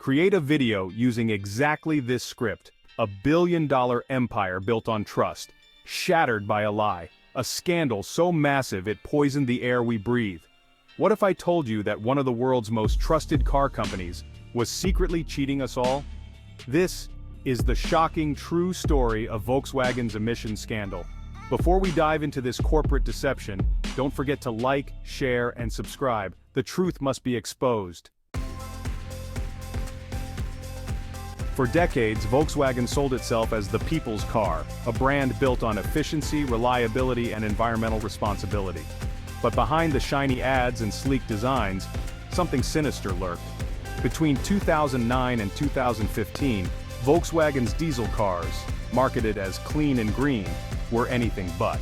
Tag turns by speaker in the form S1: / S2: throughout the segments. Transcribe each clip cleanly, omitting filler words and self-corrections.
S1: Create a video using exactly this script. A billion-dollar empire built on trust, shattered by a lie. A scandal so massive it poisoned the air we breathe. What if I told you that one of the world's most trusted car companies was secretly cheating us all? This is the shocking true story of Volkswagen's emissions scandal. Before we dive into this corporate deception, don't forget to like, share, and subscribe. The truth must be exposed. For decades, Volkswagen sold itself as the people's car, a brand built on efficiency, reliability, and environmental responsibility. But behind the shiny ads and sleek designs, something sinister lurked. Between 2009 and 2015, Volkswagen's diesel cars, marketed as clean and green, were anything but.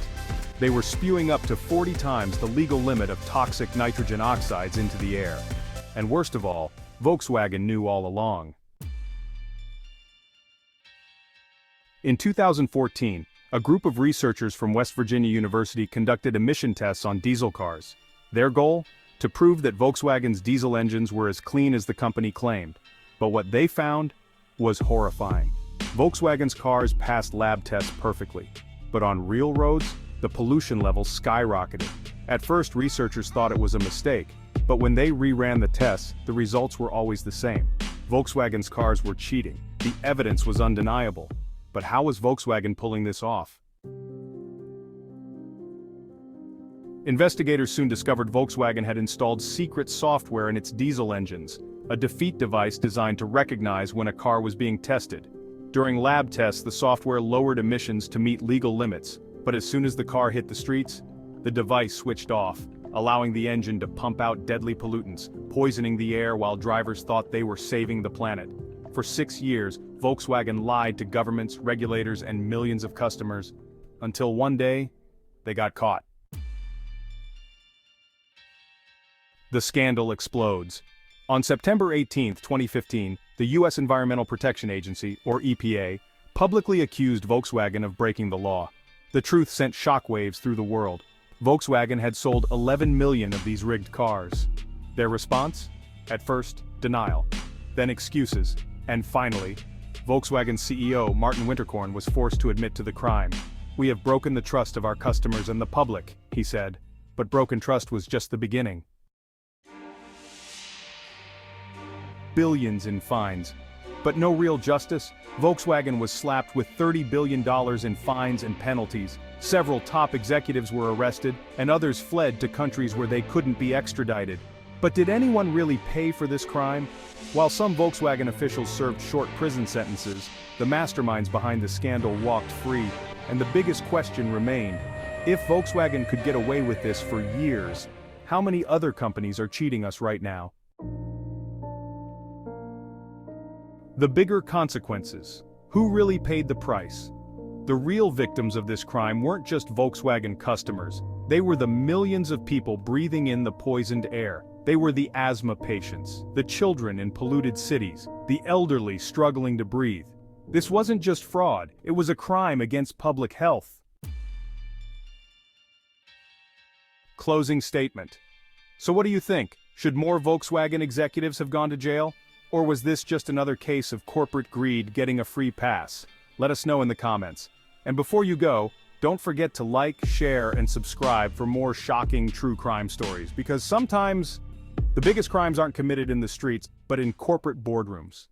S1: They were spewing up to 40 times the legal limit of toxic nitrogen oxides into the air. And worst of all, Volkswagen knew all along. In 2014, a group of researchers from West Virginia University conducted emission tests on diesel cars. Their goal? To prove that Volkswagen's diesel engines were as clean as the company claimed. But what they found was horrifying. Volkswagen's cars passed lab tests perfectly. But on real roads, the pollution levels skyrocketed. At first, researchers thought it was a mistake. But when they reran the tests, the results were always the same. Volkswagen's cars were cheating. The evidence was undeniable. But how was Volkswagen pulling this off? Investigators soon discovered Volkswagen had installed secret software in its diesel engines, a defeat device designed to recognize when a car was being tested. During lab tests, the software lowered emissions to meet legal limits, but as soon as the car hit the streets, the device switched off, allowing the engine to pump out deadly pollutants, poisoning the air while drivers thought they were saving the planet. For 6 years, Volkswagen lied to governments, regulators, and millions of customers, until one day, they got caught. The scandal explodes. On September 18, 2015, the U.S. Environmental Protection Agency, or EPA, publicly accused Volkswagen of breaking the law. The truth sent shockwaves through the world. Volkswagen had sold 11 million of these rigged cars. Their response? At first, denial. Then excuses. And finally, Volkswagen CEO Martin Winterkorn was forced to admit to the crime. "We have broken the trust of our customers and the public," he said. But broken trust was just the beginning. Billions in fines. But no real justice. Volkswagen was slapped with $30 billion in fines and penalties. Several top executives were arrested, and others fled to countries where they couldn't be extradited. But did anyone really pay for this crime? While some Volkswagen officials served short prison sentences, the masterminds behind the scandal walked free, and the biggest question remained: if Volkswagen could get away with this for years, how many other companies are cheating us right now? The bigger consequences. Who really paid the price? The real victims of this crime weren't just Volkswagen customers. They were the millions of people breathing in the poisoned air. They were the asthma patients, the children in polluted cities, the elderly struggling to breathe. This wasn't just fraud, it was a crime against public health. Closing statement. So what do you think? Should more Volkswagen executives have gone to jail? Or was this just another case of corporate greed getting a free pass? Let us know in the comments. And before you go, don't forget to like, share, and subscribe for more shocking true crime stories, because sometimes the biggest crimes aren't committed in the streets, but in corporate boardrooms.